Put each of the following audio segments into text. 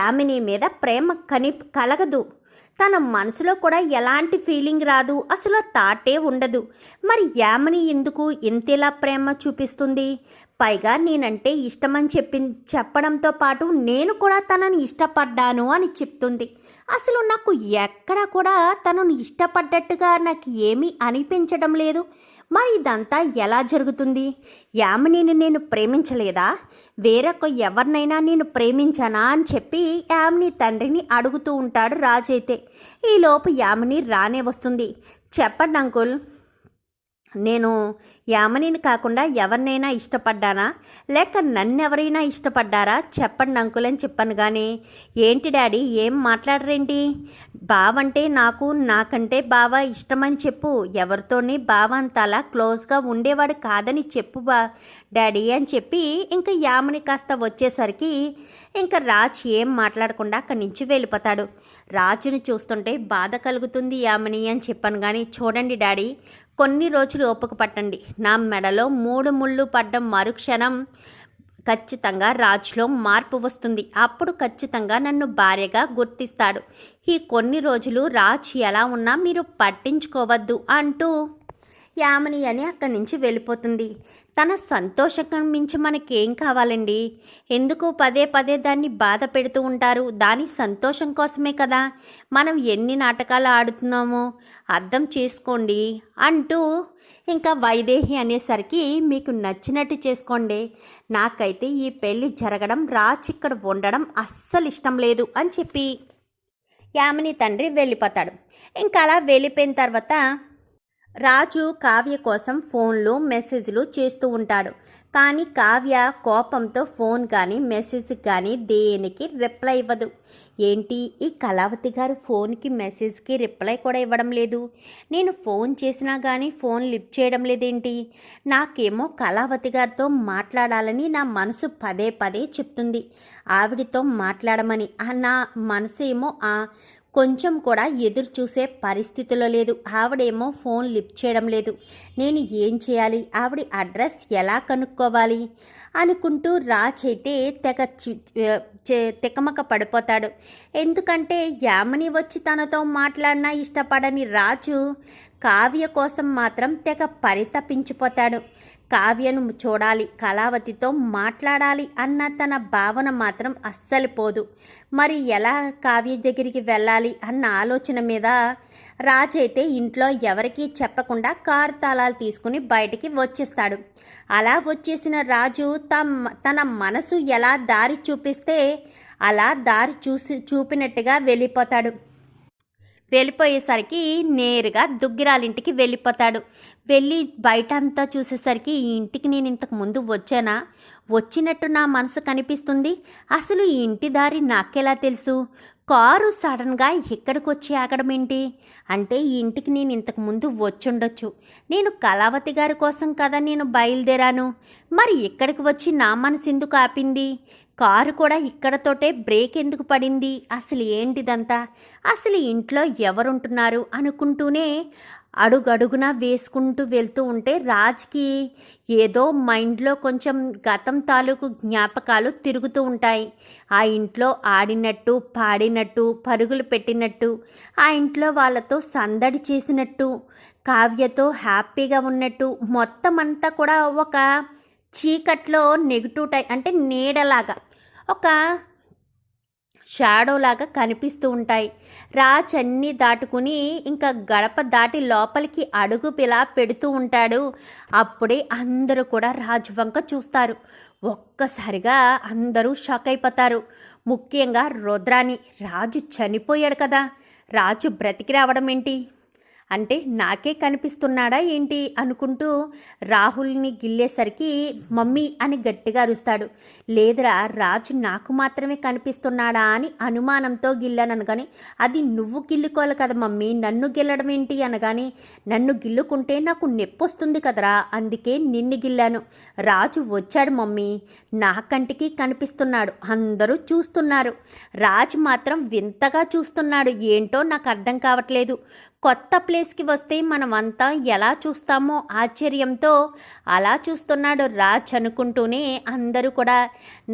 యామిని మీద ప్రేమ కలగదు. తన మనసులో కూడా ఎలాంటి ఫీలింగ్ రాదు, అసలు థాటే ఉండదు. మరి యామిని ఎందుకు ఇంతలా ప్రేమ చూపిస్తుంది? పైగా నేనంటే ఇష్టమని చెప్పడంతో పాటు నేను కూడా తనని ఇష్టపడ్డాను అని చెప్తుంది. అసలు నాకు ఎక్కడ కూడా తనను ఇష్టపడ్డట్టుగా నాకు ఏమీ అనిపించడం లేదు. మరి ఇదంతా ఎలా జరుగుతుంది? యామినిని నేను ప్రేమించలేదా? వేరొక ఎవరినైనా నేను ప్రేమించానా అని చెప్పి యామిని తండ్రిని అడుగుతూ ఉంటాడు రాజైతే. ఈలోపు యామిని రానే వస్తుంది. చెప్పండి అంకుల్, నేను యామినిని కాకుండా ఎవరినైనా ఇష్టపడ్డానా, లేక నన్నెవరైనా ఇష్టపడ్డారా? చెప్పండి అంకుల్ అని చెప్పాను. కానీ ఏంటి డాడీ ఏం మాట్లాడరేంటి? బావంటే నాకంటే బావ ఇష్టమని చెప్పు. ఎవరితోని బావ అంత అలా క్లోజ్గా ఉండేవాడు కాదని చెప్పు డాడీ అని చెప్పి ఇంకా యామిని కాస్త వచ్చేసరికి ఇంకా రాజ్ ఏం మాట్లాడకుండా అక్కడి నుంచి వెళ్ళిపోతాడు. రాజుని చూస్తుంటే బాధ కలుగుతుంది యామిని అని చెప్పాను. కానీ చూడండి డాడీ, కొన్ని రోజులు ఓపిక పట్టండి. నా మెడలో 3 ముళ్ళు పడ్డ మరుక్షణం ఖచ్చితంగా రాజ్లో మార్పు వస్తుంది. అప్పుడు ఖచ్చితంగా నన్ను భార్యగా గుర్తిస్తాడు. ఈ కొన్ని రోజులు రాజ్ ఎలా ఉన్నా మీరు పట్టించుకోవద్దు అంటూ యామిని అని అక్కడి నుంచి వెళ్ళిపోతుంది. తన సంతోషం మించి మనకేం కావాలండి? ఎందుకు పదే పదే దాన్ని బాధ పెడుతూ ఉంటారు? దాని సంతోషం కోసమే కదా మనం ఎన్ని నాటకాలు ఆడుతున్నామో అర్థం చేసుకోండి అంటూ ఇంకా వైదేహి అనేసరికి మీకు నచ్చినట్టు చేసుకోండి, నాకైతే ఈ పెళ్ళి జరగడం, రాజ్ ఇక్కడ ఉండడం అస్సలు ఇష్టం లేదు అని చెప్పి యామిని తండ్రి వెళ్ళిపోతాడు. ఇంకా అలా వెళ్ళిపోయిన తర్వాత రాజు కావ్య కోసం ఫోన్లు మెసేజ్లు చేస్తూ ఉంటాడు. కానీ కావ్య కోపంతో ఫోన్ కానీ మెసేజ్ కానీ దేనికి రిప్లై ఇవ్వదు. ఏంటి ఈ కళావతి గారు ఫోన్కి మెసేజ్కి రిప్లై కూడా ఇవ్వడం లేదు, నేను ఫోన్ చేసినా కానీ ఫోన్ లిఫ్ట్ చేయడం లేదేంటి? నాకేమో కళావతి గారితో మాట్లాడాలని నా మనసు పదే పదే చెప్తుంది, ఆవిడతో మాట్లాడమని. నా మనసు ఏమో కొంచెం కూడా ఎదురు చూసే పరిస్థితిలో లేదు. ఆవిడేమో ఫోన్ లిఫ్ట్ చేయడం లేదు. నేను ఏం చేయాలి? ఆవిడ అడ్రస్ ఎలా కనుక్కోవాలి అనుకుంటూ రాజ్ అయితే తికమక పడిపోతాడు. ఎందుకంటే యామిని వచ్చి తనతో మాట్లాడినా ఇష్టపడని రాజు కావ్య కోసం మాత్రం పరితపించిపోతాడు. కావ్యను చూడాలి, కళావతితో మాట్లాడాలి అన్న తన భావన మాత్రం అస్సలు పోదు. మరి ఎలా కావ్య దగ్గరికి వెళ్ళాలి అన్న ఆలోచన మీద రాజైతే ఇంట్లో ఎవరికీ చెప్పకుండా కారు తాళాలు తీసుకుని బయటికి వచ్చేస్తాడు. అలా వచ్చేసిన రాజు తన మనసు ఎలా దారి చూపిస్తే అలా దారి చూపినట్టుగా వెళ్ళిపోతాడు. వెళ్ళిపోయేసరికి నేరుగా దుగ్గిరాలింటికి వెళ్ళిపోతాడు. వెళ్ళి బయట అంతా చూసేసరికి ఈ ఇంటికి నేను ఇంతకు ముందు వచ్చానా? వచ్చినట్టు నా మనసు కనిపిస్తుంది. అసలు ఈ ఇంటి దారి నాకెలా తెలుసు? కారు సడన్గా ఇక్కడికి వచ్చి ఆగడం ఏంటి? అంటే ఈ ఇంటికి నేను ఇంతకు ముందు వచ్చుండొచ్చు. నేను కళావతి గారి కోసం కదా నేను బయలుదేరాను. మరి ఇక్కడికి వచ్చి నా మనసు ఎందుకు ఆపింది? కారు కూడా ఇక్కడతోటే బ్రేక్ ఎందుకు పడింది? అసలు ఏంటిదంతా? అసలు ఇంట్లో ఎవరుంటున్నారు అనుకుంటూనే అడుగడుగున వేసుకుంటూ వెళ్తూ ఉంటే రాజ్కి ఏదో మైండ్లో కొంచెం గతం తాలూకు జ్ఞాపకాలు తిరుగుతూ ఉంటాయి. ఆ ఇంట్లో ఆడినట్టు, పాడినట్టు, పరుగులు పెట్టినట్టు, ఆ ఇంట్లో వాళ్ళతో సందడి చేసినట్టు, కావ్యతో హ్యాపీగా ఉన్నట్టు, మొత్తం అంతా కూడా ఒక చీకట్లో నెగిటివ్ అంటే నీడలాగా, ఒక షాడోలాగా కనిపిస్తూ ఉంటాయి. రాజ్ అన్నీ దాటుకుని ఇంకా గడప దాటి లోపలికి అడుగు పిలా పెడుతూ ఉంటాడు. అప్పుడే అందరూ కూడా రాజు వంక చూస్తారు. ఒక్కసారిగా అందరూ షాక్ అయిపోతారు. ముఖ్యంగా రుద్రాని. రాజు చనిపోయాడు కదా, రాజు బ్రతికి రావడం ఏంటి? అంటే నాకే కనిపిస్తున్నాడా ఏంటి అనుకుంటూ రాహుల్ని గిల్లేసరికి మమ్మీ అని గట్టిగా అరుస్తాడు. లేదురా, రాజు నాకు మాత్రమే కనిపిస్తున్నాడా అని అనుమానంతో గిల్లాను అనగాని, అది నువ్వు గిల్లుకోవాలి కదా మమ్మీ, నన్ను గిల్లడం ఏంటి అనగాని, నన్ను గిల్లుకుంటే నాకు నొప్పి వస్తుంది కదరా, అందుకే నిన్ను గిల్లాను. రాజు వచ్చాడు మమ్మీ, నా కంటికి కనిపిస్తున్నాడు, అందరూ చూస్తున్నారు. రాజు మాత్రం వింతగా చూస్తున్నాడు. ఏంటో నాకు అర్థం కావట్లేదు. కొత్త ప్లేస్కి వస్తే మనమంతా ఎలా చూస్తామో ఆశ్చర్యంతో అలా చూస్తున్నాడు రాజ్ అనుకుంటూనే అందరూ కూడా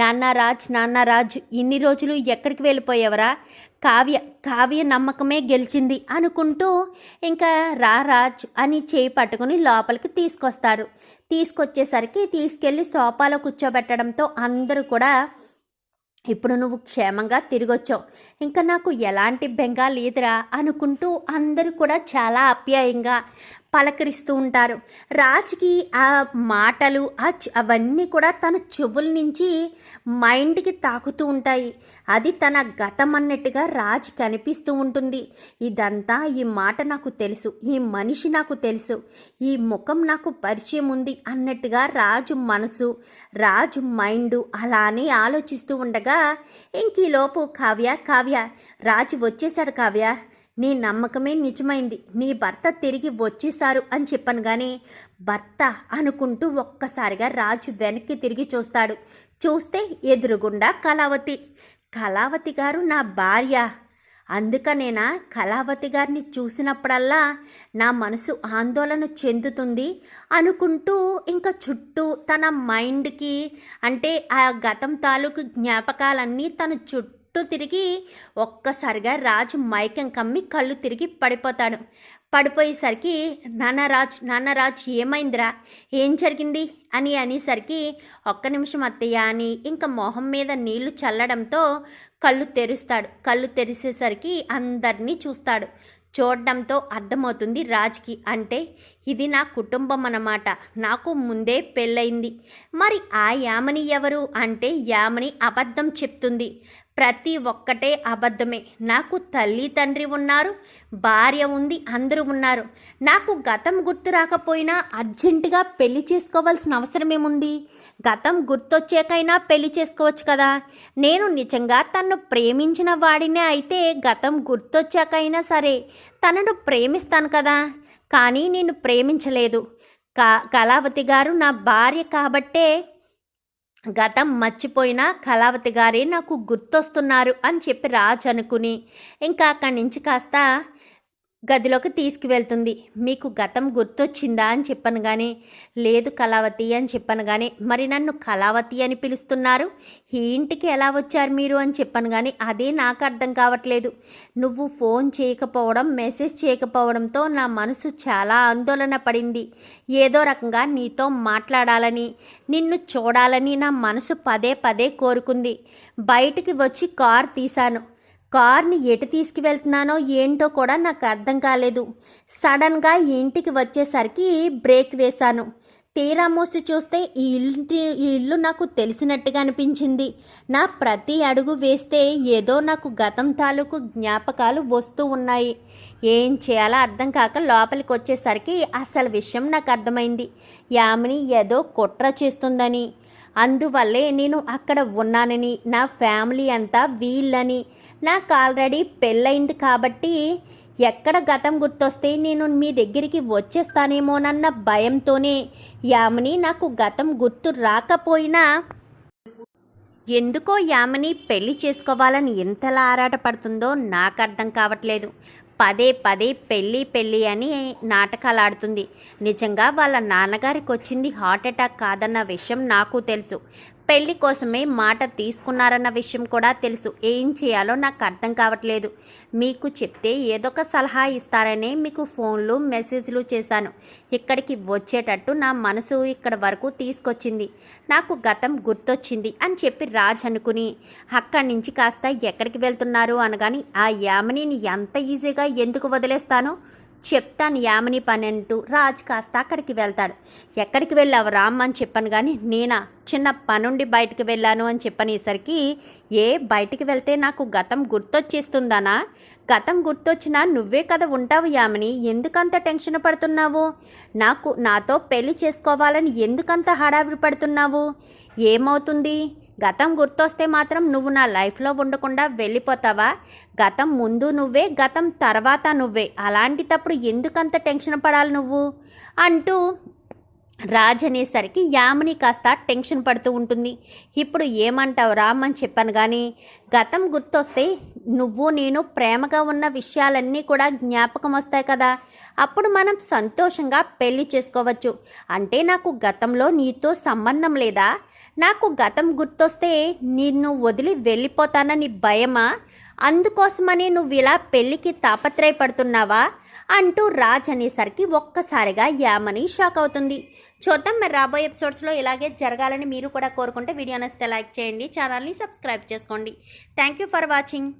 నాన్న రాజ్ ఇన్ని రోజులు ఎక్కడికి వెళ్ళిపోయావరా, కావ్య నమ్మకమే గెలిచింది అనుకుంటూ ఇంకా రాజ్ అని చేయి పట్టుకుని లోపలికి తీసుకొస్తాడు. తీసుకొచ్చేసరికి తీసుకెళ్ళి సోఫాలో కూర్చోబెట్టడంతో అందరూ కూడా ఇప్పుడు నువ్వు క్షేమంగా తిరిగొచ్చావు, ఇంకా నాకు ఎలాంటి బెంగా లేదురా అనుకుంటూ అందరూ కూడా చాలా ఆప్యాయంగా పలకరిస్తూ ఉంటారు. రాజ్కి ఆ మాటలు అవన్నీ కూడా తన చెవుల నుంచి మైండ్కి తాకుతూ ఉంటాయి. అది తన గతం అన్నట్టుగా రాజ్ కనిపిస్తూ ఉంటుంది. ఇదంతా ఈ మాట నాకు తెలుసు, ఈ మనిషి నాకు తెలుసు, ఈ ముఖం నాకు పరిచయం ఉంది అన్నట్టుగా రాజు మనసు, రాజు మైండు అలానే ఆలోచిస్తూ ఉండగా ఇంకీలోపు కావ్య రాజు వచ్చేశాడు, కావ్య నీ నమ్మకమే నిజమైంది, నీ భర్త తిరిగి వచ్చేశారు అని చెప్పాను. కానీ భర్త అనుకుంటూ ఒక్కసారిగా రాజు వెనక్కి తిరిగి చూస్తాడు. చూస్తే ఎదురుగుండా కళావతి గారు నా భార్య. అందుకనేనా కళావతి గారిని చూసినప్పుడల్లా నా మనసు ఆందోళన చెందుతుంది అనుకుంటూ ఇంకా చుట్టూ తన మైండ్కి అంటే ఆ గతం తాలూకు జ్ఞాపకాలన్నీ తన చుట్టూ తిరిగి ఒక్కసారిగా రాజు మైకం కమ్మి కళ్ళు తిరిగి పడిపోయేసరికి నాన్న రాజ్ ఏమైందిరా, ఏం జరిగింది అని అనేసరికి ఒక్క నిమిషం అత్తయ్య అని ఇంకా మొహం మీద నీళ్లు చల్లడంతో కళ్ళు తెరిసేసరికి అందరినీ చూస్తాడు. చూడడంతో అర్థమవుతుంది రాజ్కి, అంటే ఇది నా కుటుంబం అన్నమాట, నాకు ముందే పెళ్ళయింది. మరి ఆ యామిని ఎవరు అంటే యామిని అబద్ధం చెప్తుంది. ప్రతి ఒక్కటే అబద్ధమే. నాకు తల్లి తండ్రి ఉన్నారు, భార్య ఉంది, అందరూ ఉన్నారు. నాకు గతం గుర్తు రాకపోయినా అర్జెంటుగా పెళ్లి చేసుకోవాల్సిన అవసరమేముంది? గతం గుర్తొచ్చాకైనా పెళ్లి చేసుకోవచ్చు కదా. నేను నిజంగా తన్ను ప్రేమించిన వాడినే అయితే గతం గుర్తొచ్చాకైనా సరే తనను ప్రేమిస్తాను కదా. కానీ నేను ప్రేమించలేదు. కళావతి గారు నా భార్య కాబట్టే గతం మర్చిపోయినా కళావతి గారే నాకు గుర్తొస్తున్నారు అని చెప్పి రాజ్ అనుకుని ఇంకా అక్కడి నుంచి కాస్త గదిలోకి తీసుకువెళ్తుంది. మీకు గతం గుర్తొచ్చిందా అని చెప్పాను కానీ లేదు కళావతి అని చెప్పాను కానీ మరి నన్ను కళావతి అని పిలుస్తున్నారు, ఈ ఇంటికి ఎలా వచ్చారు మీరు అని చెప్పాను కానీ అదే నాకు అర్థం కావట్లేదు. నువ్వు ఫోన్ చేయకపోవడం, మెసేజ్ చేయకపోవడంతో నా మనసు చాలా ఆందోళన పడింది. ఏదో రకంగా నీతో మాట్లాడాలని, నిన్ను చూడాలని నా మనసు పదే కోరుకుంది. బయటికి వచ్చి కార్ తీశాను. కార్ని ఎటు తీసుకువెళ్తున్నానో ఏంటో కూడా నాకు అర్థం కాలేదు. సడన్గా ఇంటికి వచ్చేసరికి బ్రేక్ వేశాను. తీరా మోసి చూస్తే ఈ ఇల్లు నాకు తెలిసినట్టుగా అనిపించింది. నా ప్రతి అడుగు వేస్తే ఏదో నాకు గతం తాలూకు జ్ఞాపకాలు వస్తూ ఉన్నాయి. ఏం చేయాలో అర్థం కాక లోపలికి వచ్చేసరికి అసలు విషయం నాకు అర్థమైంది. యామిని ఏదో కుట్ర చేస్తుందని, అందువల్లే నేను అక్కడ ఉన్నానని, నా ఫ్యామిలీ అంతా వీళ్ళని, నాకు ఆల్రెడీ పెళ్ళయింది కాబట్టి ఎక్కడ గతం గుర్తొస్తే నేను మీ దగ్గరికి వచ్చేస్తానేమోనన్న భయంతోనే యామిని నాకు గతం గుర్తు రాకపోయినా ఎందుకో యామిని పెళ్లి చేసుకోవాలని ఎంతలా ఆరాటపడుతుందో నాకు అర్థం కావట్లేదు. పదే పెళ్ళి అని నాటకాలు ఆడుతుంది. నిజంగా వాళ్ళ నాన్నగారికి వచ్చింది హార్ట్ అటాక్ కాదన్న విషయం నాకు తెలుసు. పెళ్లి కోసమే మాట తీసుకున్నారన్న విషయం కూడా తెలుసు. ఏం చేయాలో నాకు అర్థం కావట్లేదు. మీకు చెప్తే ఏదొక సలహా ఇస్తారనే మీకు ఫోన్లు మెసేజ్లు చేశాను. ఇక్కడికి వచ్చేటట్టు నా మనసు ఇక్కడ వరకు తీసుకొచ్చింది. నాకు గతం గుర్తొచ్చింది అని చెప్పి రాజ్ అనుకుని అక్కడి నుంచి కాస్త ఎక్కడికి వెళ్తున్నారు అనగాని ఆ యామినిని ఎంత ఈజీగా ఎందుకు వదిలేస్తాను, చెప్తాను యామిని పని అంటూ రాజ్ కాస్త అక్కడికి వెళ్తాడు. ఎక్కడికి వెళ్ళావు రామ్ అని చెప్పాను కానీ నేనా చిన్న పనుండి బయటికి వెళ్ళాను అని చెప్పనేసరికి బయటికి వెళ్తే నాకు గతం గుర్తొచ్చేస్తుందనా? గతం గుర్తొచ్చినా నువ్వే కదా ఉంటావు యామిని, ఎందుకంత టెన్షన్ పడుతున్నావు? నాతో పెళ్లి చేసుకోవాలని ఎందుకంత హడావిడి పడుతున్నావు? ఏమవుతుంది? గతం గుర్తొస్తే మాత్రం నువ్వు నా లైఫ్లో ఉండకుండా వెళ్ళిపోతావా? గతం ముందు నువ్వే, గతం తర్వాత నువ్వే, అలాంటిటప్పుడు ఎందుకంత టెన్షన్ పడాలి నువ్వు అంటూ రాజ్ అనేసరికి యామిని కాస్త టెన్షన్ పడుతూ ఉంటుంది. ఇప్పుడు ఏమంటావు రామ్ అని చెప్పాను కానీ గతం గుర్తొస్తే నువ్వు నేను ప్రేమగా ఉన్న విషయాలన్నీ కూడా జ్ఞాపకం వస్తాయి కదా, అప్పుడు మనం సంతోషంగా పెళ్లి చేసుకోవచ్చు. అంటే నాకు గతంలో నీతో సంబంధం లేదా? నాకు గతం గుర్తొస్తే నిన్ను వదిలి వెళ్ళిపోతానని భయమా? అందుకోసమని నువ్వు ఇలా పెళ్ళికి తాపత్రయపడుతున్నావా అంటూ రాజ్ అనేసరికి ఒక్కసారిగా యామిని షాక్ అవుతుంది. చూద్దాం మరి రాబోయే ఎపిసోడ్స్లో ఇలాగే జరగాలని మీరు కూడా కోరుకుంటే వీడియో నచ్చితే లైక్ చేయండి, ఛానల్ని సబ్స్క్రైబ్ చేసుకోండి. Thank you for watching.